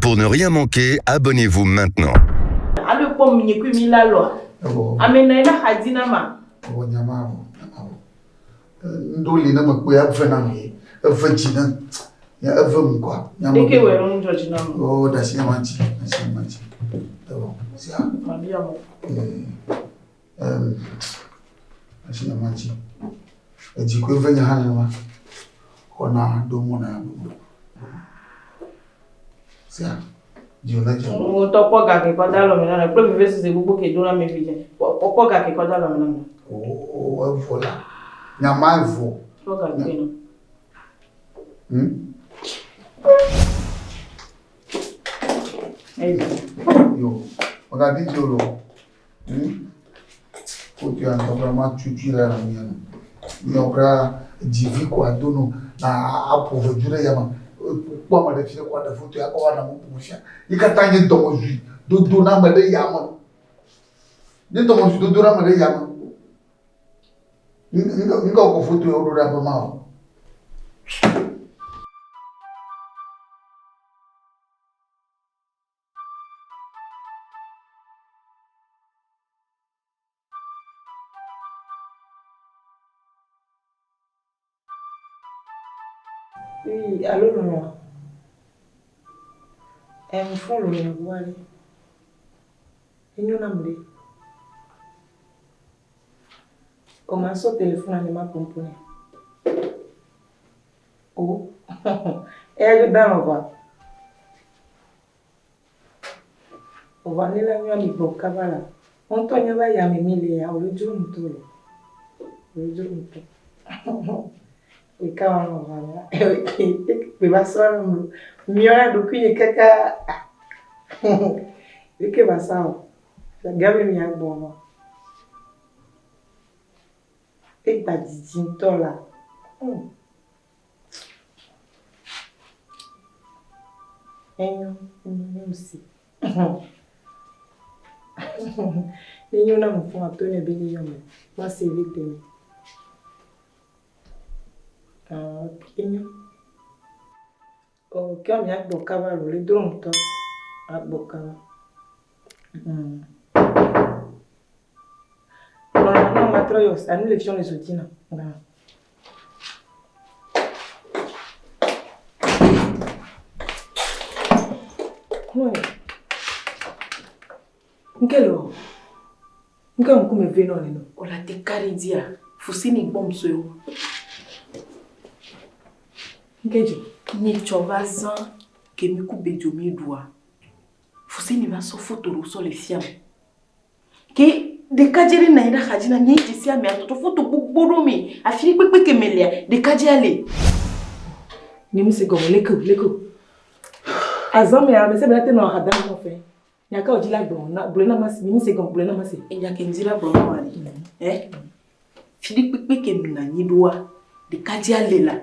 Pour ne rien manquer, abonnez-vous maintenant. Allo pom ni ku mi la lo. Amena ina hadina ma. O nyama. Ndoli na makwe afena mi. Afajina. Ya afam kwa. Nyama. Deke we ron George na mo. Oh, dasi yamanchi. Bon, c'est ça. Mabia mo. Dasi yamanchi. Ejiko venya hana ma. Ona domo na bo. C'est ça. Mo to po ga ke koda lo mi na pro mi vesi se gbogbo ke dura me fi je. Po ga ke koda lo mi na. Oh, voilà. Nyama vo. Po ga ke no. Yo, regardez Jolo. Quand tu as vraiment tué la mienne. Il y aura divi quoi, dono na approve jure yama. Kwa madefile kwa da foto ya kwa na mupusha. Ikatanye domoji. Do na made yama. Ni domoji do na made yama. Nga ko foto ya odora ba mawo. Oui, allô non. Follow me wale. Inyo namre. Commence au téléphone à ma pomponne. Oh. Je dans quoi. On va aller là ni bokabala. On tonya ba ya mimile ya olojo mtolo. Olojo mtolo. Ikawa no bana bebaswa miora dokuye kaka ike basao gabe mi agbono e badijintola enyo msi enyo na mfo atone beli yome ma se victime. Kinyo. Oh, kyo mi akboka le drone to akboka. Non, matroyos, à nous l'élection les outils. Ouais. Nkelo. Nkelo mkume veno neno. Ola te karidia. Fusini bom soyo. Ngejo, ni chovazan ke mi coupe de mi doigt. Faut ni va so photo sur les fiam. Ke de kajeri na ida khajina ni disia me to photo boro mi afiri pepe ke melia de kajale. Ni mi se go leko. Azam ya me se bela te no hadam no fe. Ya ka ojila gbon na blena masi mi se go blena masi. E ya ke nzira blona wali. Fili pepe ke mi na ni doigt de kajale la.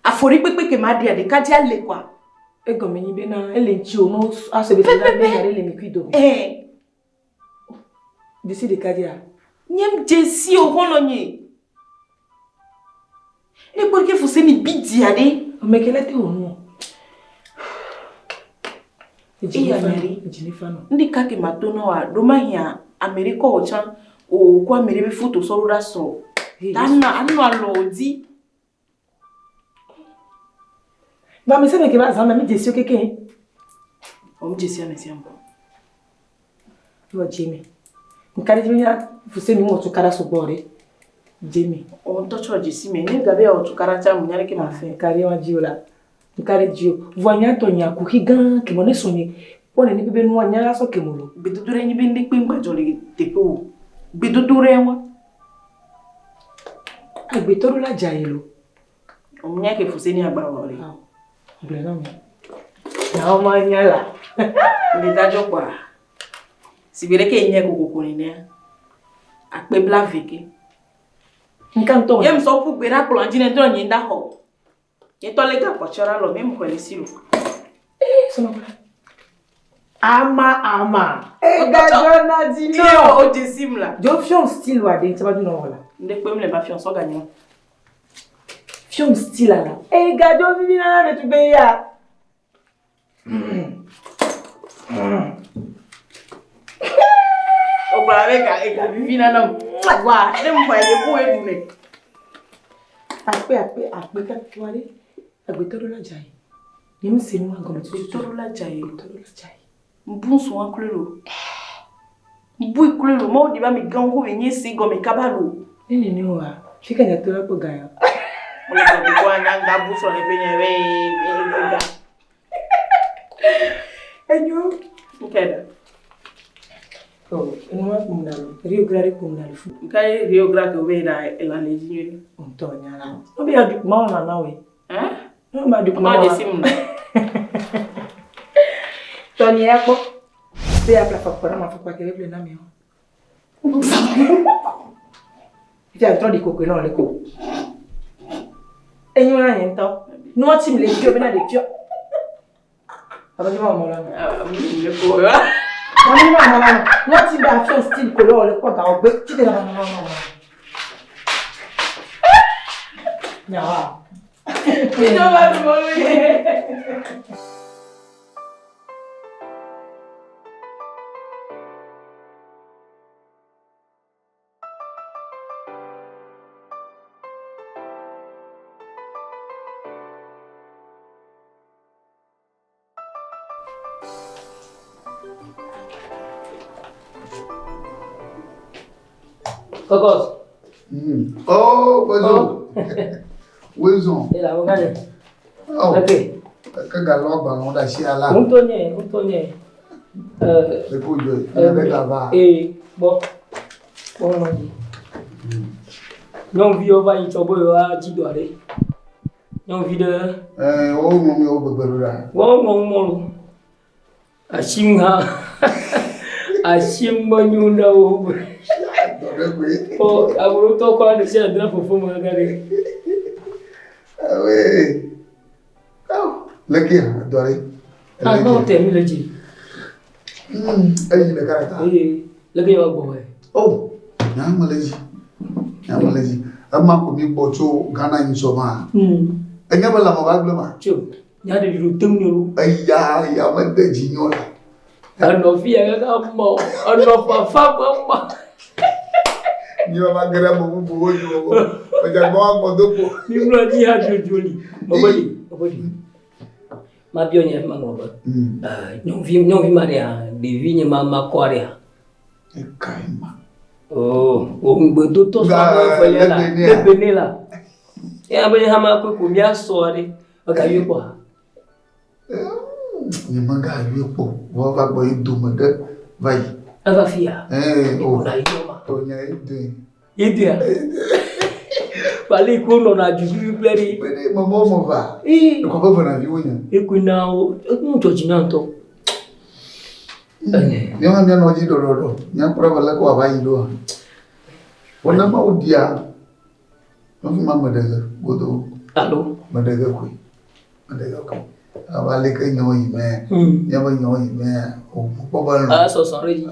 Afori pepe ke madia de kadia le kwa ego menyi be na ele nchi o no asebe se na be yare le mi kwido disi de kadia nyem jesi o hono nyi e porque você ni bidi ade o mekele te onu ejinifano ndi kake matono wa do mahia America o chan o kwa mere be photo so ra so dana anu alodi. Ba me sebe ke ba za mi jesi o keke. O mi jesi amesi ambo. Yo Jimmy. Nkari jimi ya fuse mi mo tukara so gbore. Jimmy. O to cho jesi me ni gabe o tukara cha mu nyare ke ma fe. Nkari wa jiola. Nkari jio. Vonya to nya ku higan ke mo ne so ni. Wona ni bebe nu anya la so ke mo lo. Bedudure ni be ndi pe ngbajo le tepo. Bedudure won. Agbetoru la jailo. O mi nya ke fuse ni agba wa re. Blena mi. Na o ma nyala. Ni dajo kwa. Si bere ke nye kokoko ni ne. Akpe bla veke. Nkanto. Yem so pu gbera plonjine to nyi nda ho. Ye to le ga pochora lo mem ko le silo. So ma. Ama. Dajo na dino. O jesim la. Jo fion style wa de taba du no wala. Ndek pe mle ba fion so ganyo. Fion style là. Gajo vivi na de tu be ya. O ba avec a vivina na. Wa, dem fa ye ko edule. Ape ka twale. Agbetoro la jai. Nim sinu agolo toro la jai. Mbunsu ankulelo. Mbu ikulelo mo di ba mi gango wenye si go me kabalo. Nini wa. Fika nyatora po gaya. Ole ko kwa nanga buso le penye we. Enyo. Ukeda. Oh, enwa kumdalo. Rio Grande kumdalo. Kai Rio Grande we na elane jinyo. Ontonya la. Obi adu mama na we. No ma du mama. Ma desim. Tony yako. Be a plafa kwa ma fakwa kele na mi. Iti antro di koko na le ko. Enyo na yento. No tim le fio be na de fio. Abadi mama la. Le ko. Mami mama, not in that first still color, le quoi ga ogbe, ti de la mama. Ya. Ni no va de morir. Cocos. Oh, bonjour. Où ils sont? Et là, regardez. Oh. Ok. Quand galop ballon d'acier à la. Un tonnier. Le coup de. Il y avait là-bas. Et bon. Bon, on dit. Non, vie on va y chobo à 10 dollars. Non, vie de. Oh, mon bébé là. Bon. Ashimha. Ashimba nyunda wo. Oh, aburo to kwa de se dra fofo mo gare. Ah oui. Oh, lequel adoré. Ah non, t'es mis le dit. Ayi le caractère. Oui, lequel va boy. Oh, na malaji. Amma ko mi bocho Ghana in soma. Enya bala mo baglo ma. Chu. Ya de lu tum lu. Ayya, ya mande jinyola. Ano fia ga mo. Ano fa mama. Ni ma gara mo bo yo. O ja mo mo do ko. Ni mlo ji ha jojoli. Mabodi. Ma bionye ma ngoba. Non vi maria, de vigne mama korea. E kaima. Oh, o mbodo to fa fa le la. De benela. E abanye ha ma ko mi asore. O ka yi kwa. Ni manga yi po. Wo va gbo idu mo de vai. Ava fia. Oh. Na yoma. To nya idu. Idia. Pali ko no na juju pleri. Bene mama mo va. Ko ba na vi wonya. Ekuna o nto jina nto. Ni ma mi no ji do. Nya prova la ko va yi do. Wona ma odia. No fi ma madega godo. Allo. Madega ko. Avale ke nyo yi me. Nya ba nyo yi me. O ko ba no. So sorry.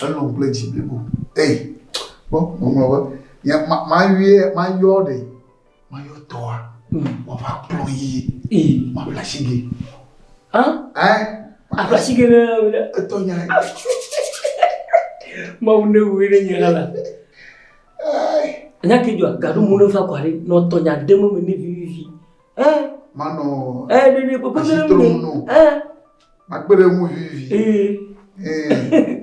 Allo pleji bibo. Eh. Bon, mo ya ma yo de. Ma yo toa. Mo va ployi. Ma flashige. Hein? A flashige na to nya. Ma une wele nyala. Ai. Nya ke jo gadu mu no fa kware no to nya demo me ni vivi. Mano. De papa me. Ma gbere mu vivi.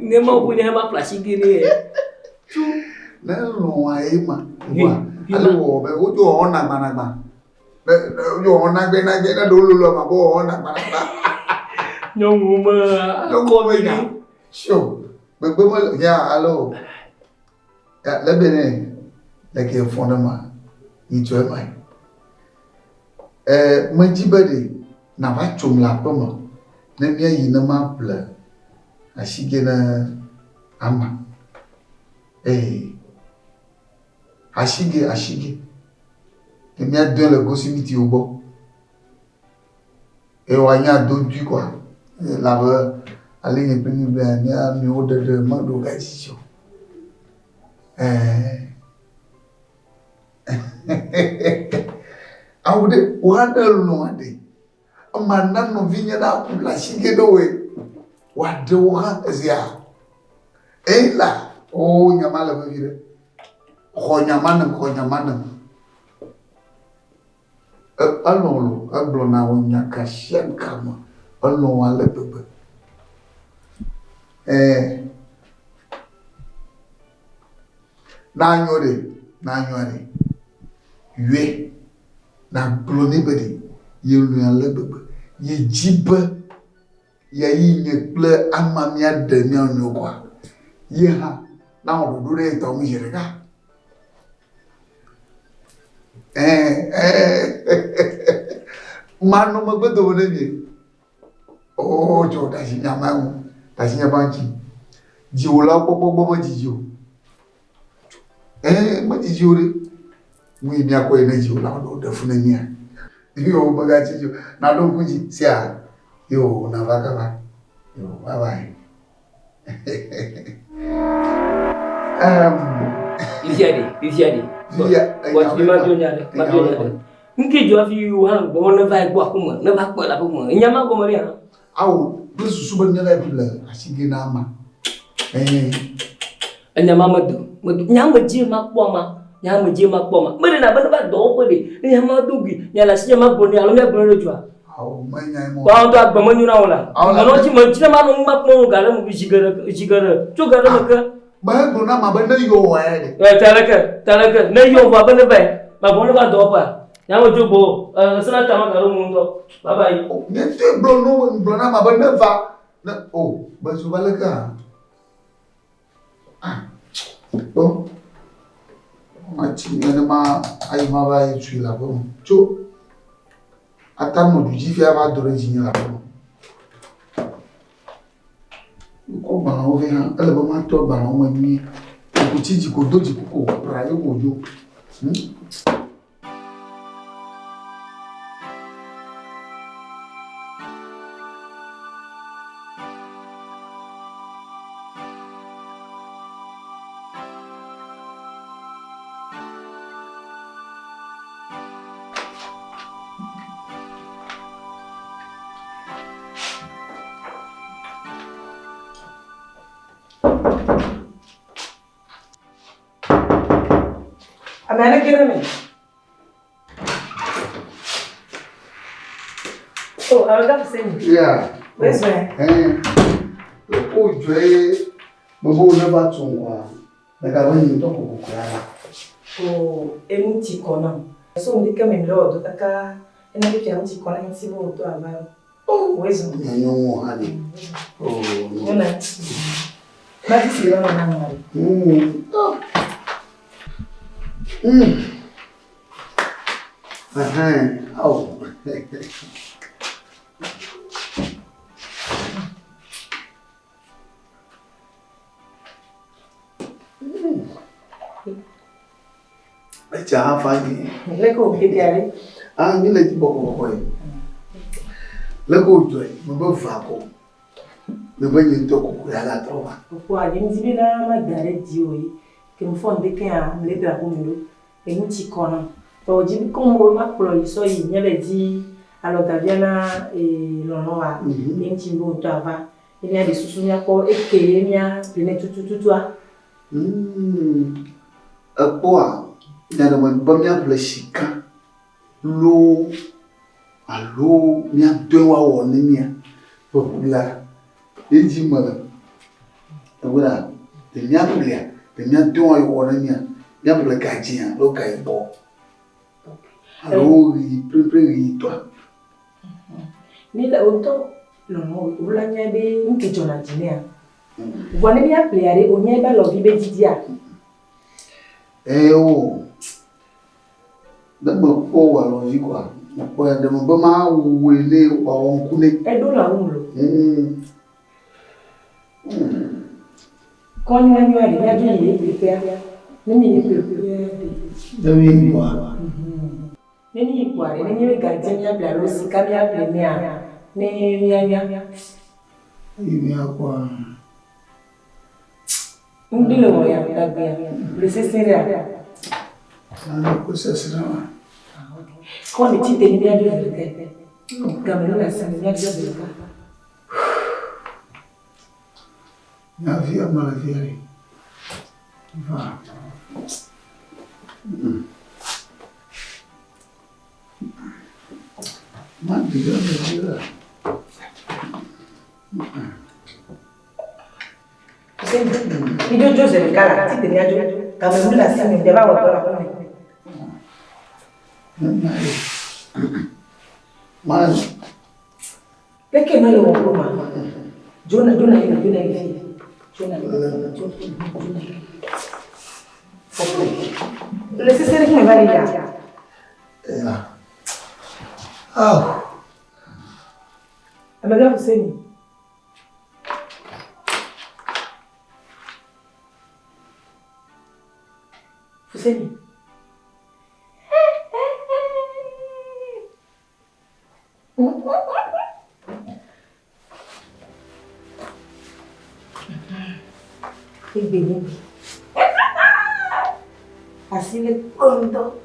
Ne ma bu ne ma flashige ne. Na lo wa e ma. Wa. Alo be o jo ona gbanagba. Be jo ona gbe na do lo ma bo ona gbanagba. Nyongu ma. Ko me ya. Sho. Be mo ya alo. Ya le bene. Le ke fondement. Ni tu es mai. Majibade na va chom la pomo. Ne mi yi na ma ple. Ashige na ama. Ashige. Et mi a donné le gosimiti au bon. Et on a dodu quoi. La va aller ne plus bien ni a mi o de mando gajicho. Aude wada no ade. Amana no vinya na kula shige do we. Wadora zia. Et là, oh, nyama la vivre. Konyamanam. Allons, ablona on nyaka chien kama. Allons à la bebe. Nanyore. Yue. Na blone bedi. Yelu à la bebe. Ye jibe. Ya yi nye ple amamia demi anyokwa. Ye ha. Na on dure to mu jerega. Mano magbedo wonebie. Oh, jo dashi nyama. Dashi nyabanchi. Jiwola popo mo jijo. Mo jijo re. Mu ibi akọ ene jiwola do defuna nia. Yo bagachi jo. Na don kunji sia. Yo na vakaba. Yo bye bye. Ifiadi. What you ma donya. Nki jo afi yu han bo na vai bo akuma na va kwa la bo nyama ko mari ha awu bisu suba nyala bila asige na ama nyama madu nyama je ma kpoma mere na ba do ko de nyama dugi nyala si nyama boni alo me boni jwa awu manya mo ba ndo agba manyu na wala ano ti man china ma no ma kpoma ga mu jigara to ga na ka ba do na ma ba na yo wa de talaka na yo ba ba ne ba boni ba do pa Nyama jobo, sana tama karo mundo. Bye bye. Nete blona ma ba neva. Oh, ba su balaka. Bon. Ma ti ma ai ma ba yi tu la bon. Cho. Atamo du ji fi ava dore ji la bon. Ko ba na o ve han, ele ba ma to ba na o mi. Ko ti ji ko doji ko ra yo mo jo. Amana kira me. Oh, alga fseni. Yeah. Where's where? O joe bobo na ba tunwa. Na ga ba yin to ko kura. Oh, emuti kona. So ndi kama mlodo aka ina bi pia muti kona nti bo to aba. Oh, where's where? Na no hali. Oh. Nona. Ba ti sira na ngari. Oh. Acha afanye. Leko kidiale. Mile ti boko yi. Leko joy, mo ba fa ko. Le ba yin to ko ya la trova. Ko ali nzibi na magare dioi. Ke mo fonde ke a mle bra ko miro. Emuti kona. Fa ojibi kombo ma pro iso yi nyele di alogaviana lono wa. Enti mbo to ava. Ile ya de susunya ko eke mia bine tututua. Apoa na mo ba mia bleshika. Lo alo mia dowa woni mia. Popular. Eji mala. Agora, de mia blia, de mia dowa woni mia. Mia blia gajia, lo kai bo. Alo prepare toi. Ni la auto lono ula nyabe nkijo na jinia. Woni bia pleare onye ba lo bibe didia. Dama ko wa lo yi kwa. Ko ya dama ba ma wele wa onkune. Do la umulo. Kon wanyu ari ya do ni prepare. Ni mi prepare. Dami wa. Ni kwa ni gajia bla lo sika bia premier. Ni nya. Ni akwa. Ndilo mo ya ndabia. Lesesera. Ko sesera. Kwa ni tite ni bia do ke. Kamera la sana ya do. La vie à ma vie. Va. Ma déjà me dire. Video Jose le cara, si tenía yo, también la se me llevaba toda la Mal. Es que no le voy a broma. Yo no le sé ser que me va a ir ya. Ah. Amelia Hussein. Hussein. El bebé. Así le pronto.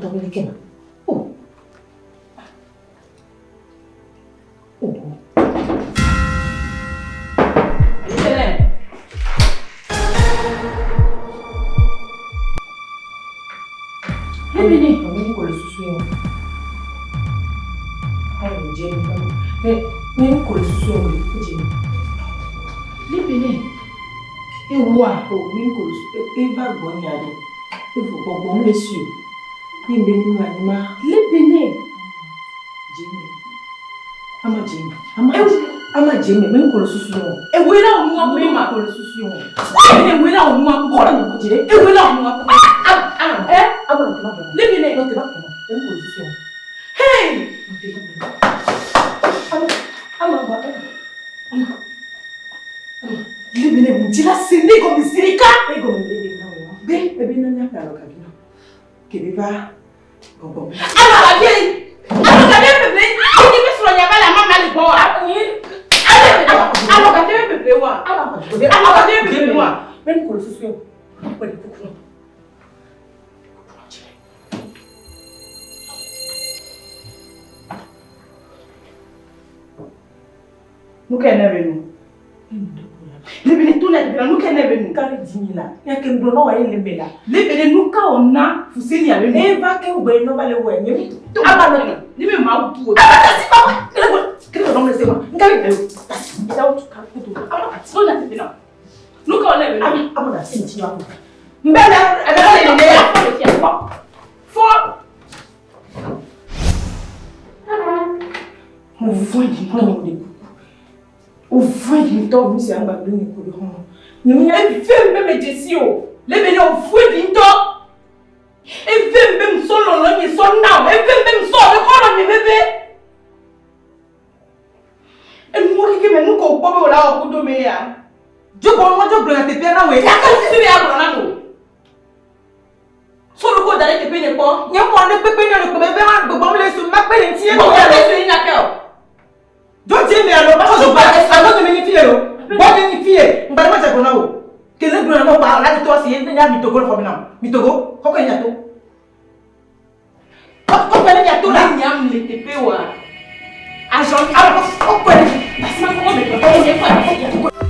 Dominicaine. Oh. Oh. Ini kalau susu yang, hai Jenny kamu, ini kalau susu yang Jenny. Lihat ini, wah, ini kalau susu, baru ni ada, baru lesu. Ini beni mana? Lihat ini, Jenny, ama Jenny, ama Jenny, ini kalau susu yang, wela orang apa ni kalau susu yang, ini wela orang apa orang apa jadi, wela orang apa? Apa nak kenapa? Lebih naik nanti apa? Yang kursus yang. Hey! Apa? Lebih naik menjelas sini kau misrika. Kau lebih naik. Lebih nanya kalau kau ni. Kebeba. Kau. Apa lagi? Apa kau bebe? Ini besarnya bala mama le bawa. Apa kau bebe wa? Apa kau bebe wa? Ben kursus yang. Apa di pukul? Nous qu'elle est venue. Les bénis tout les bénis nous qu'elle est venue. Quand les dîner là, il y a qu'un blond et les bénis là. Les bénis nous quand on a, vous savez il y a le. Eh va que vous bénis nous va le voir. Ah bah non, ni même mal tout. Ah bah c'est pas vrai. Qu'est-ce que vous me laissez moi? Nous qu'elle est venue. Il a autre cas tout. Ah bah c'est on a fait là. Nous quand on est venue. Ah bah c'est une tia. Mbele, elle est venue. Faut. On voit du monde de o voit então você anda bem com o homem não é vem bem medicio le bem o voit então é vem bem só não me só não é vem bem só é como me bebê é muito que me nunca o povo lá o do meia eu vou não eu ganhar te pena ué já que se vê agora não só não vou dar te pena pô não pode te pena no bebê mas vamos lá isso mas pena tinha não é isso naquela don't tell me allo parce que je vais te magnifier lo bon magnifier on va pas dire qu'on que le gouvernement non pas là de toi c'est il y a mitogo le problème mitogo comment il y a tout comment il y a tout là il y a les TP ou agent alors pourquoi parce que comment mettre